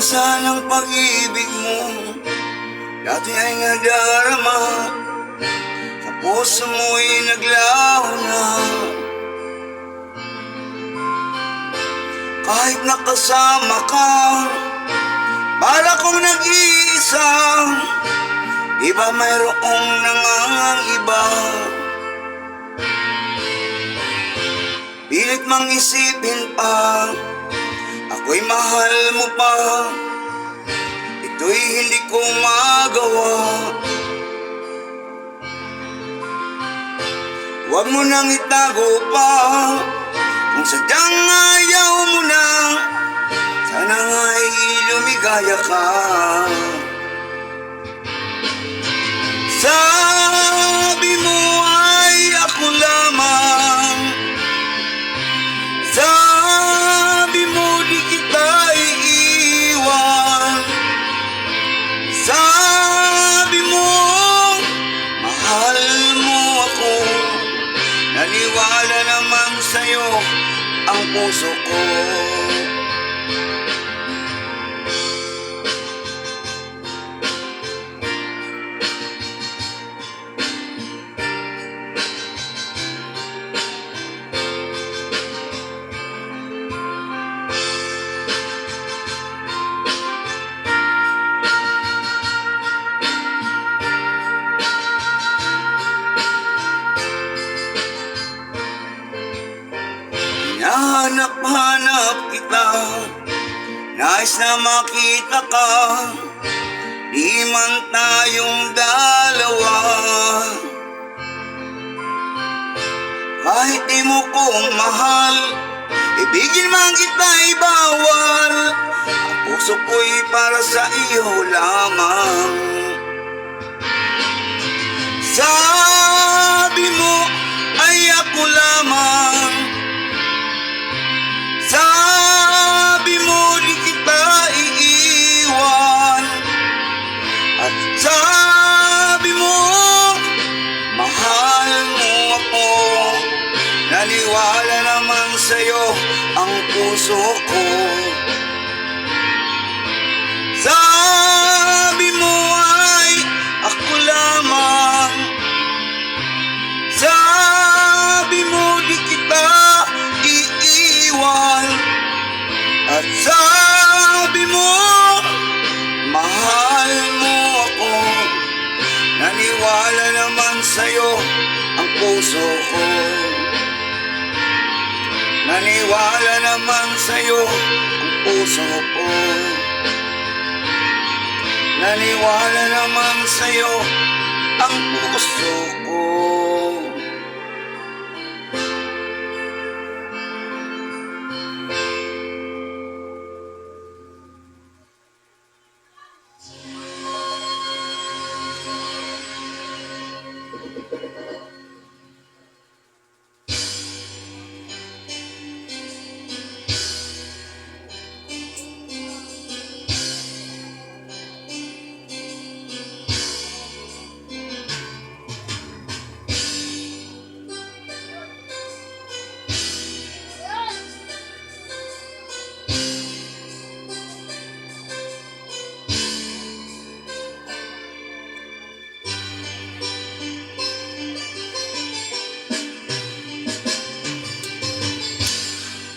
Nasaan ang pag-ibig mo? Dati ay nadarama, sa puso mo'y naglaho na. Kahit nakasama ka, para kong nag-iisa. Iba mayroong nangangiba. Pilit mang isipin pa, ako'y mahal mo pa. Ito'y hindi ko magawa. Huwag mo nang itago pa, kung sadyang ayaw mo na. Sana nga'y lumigaya ka. Sabi mo ay ako lamang. Sabi mo di kita iiwan. Sabi mo mahal mo ako. Naniwala naman sa'yo ang puso ko. Hinahanap-hanap kita, nais na makita ka. Di man tayong dalawa, kahit di mo ko mahal, ibigin man kita'y bawal. Ang puso ko'y para sa iyo lamang. Sabi mo ay ako lamang. Sabi mo di kita iiwan. At sabi mo mahal mo ako. Naniwala naman sa'yo ang puso ko. Sabi mo ay ako lamang. Sabi mo di kita iiwan. At sabi mo mahal mo ako. Naniwala naman sa'yo ang puso ko. Naniwala naman sa'yo ang puso ko. Naniwala naman sa'yo ang puso ko.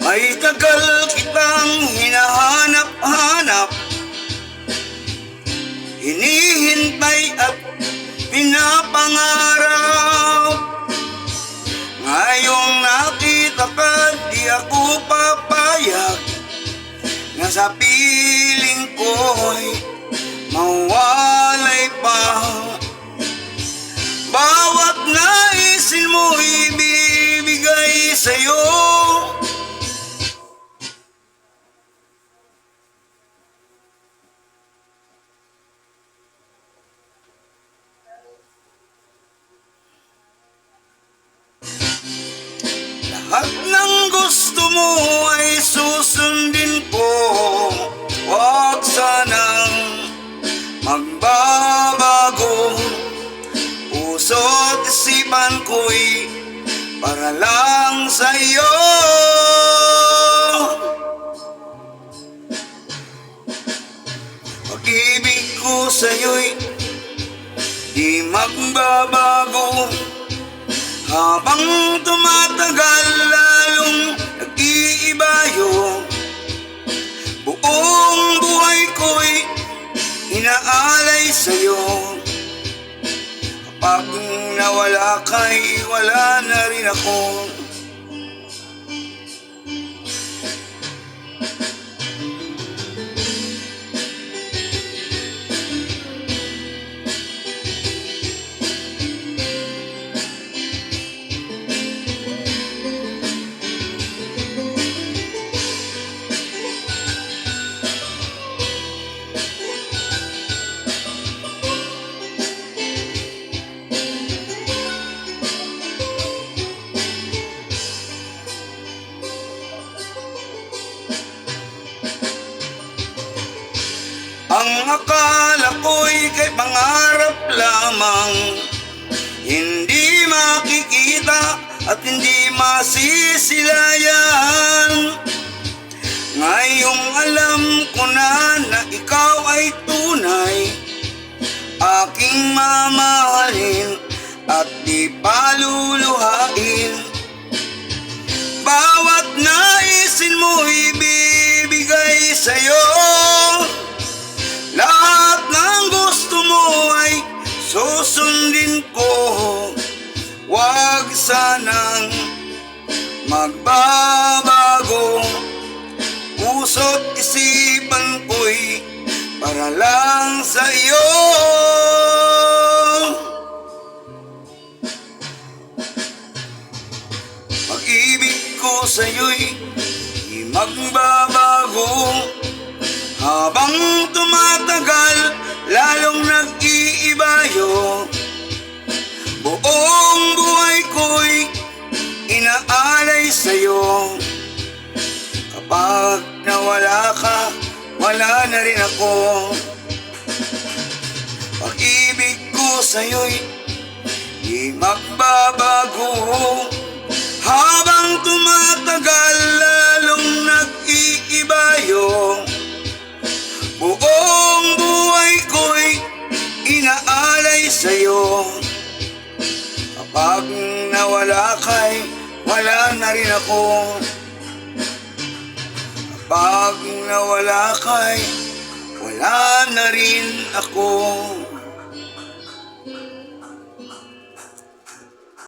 Ay tagal kitang hinahanap-hanap, hinihintay at pinapangarap. Ngayong nakita ka, di ako papayag na sa piling ko'y mawalay pa. Bawat naisin mo'y ibibigay sa'yo. Lahat ng gusto mo ay susundin ko. Huwag sanang magbabago. Puso't isipan ko'y para lang sa'yo. sa'yo'y di magbabago. Habang tumatagal lalong nag-iibayo. Buong buhay ko'y inaalay sa'yo. Kapag nawala ka'y wala na rin ako. Ang akala ko'y kay pangarap lamang, hindi makikita at hindi masisilayan. Ngayong alam ko na na ikaw ay tunay, aking mamahalin at di paluluhain. Bawat naisin mo'y bibigay sa'yo. Lahat ng gusto mo ay susundin ko. Huwag sanang magbabago. Puso't isipan ko'y para lang sa iyo. Pag-ibig ko sa'yo'y di magbabago. Habang tumatagal, lalong nag-iibayo. Buong buhay ko'y inaalay sa'yo. Kapag nawala ka, wala na rin ako. Pag-ibig ko sa'yo'y di magbabago. Habang tumatagal, lalong nag-iibayo. Buong buhay ko'y inaalay sa'yo. Kapag nawala ka'y wala na rin ako. Kapag nawala ka'y wala na rin ako.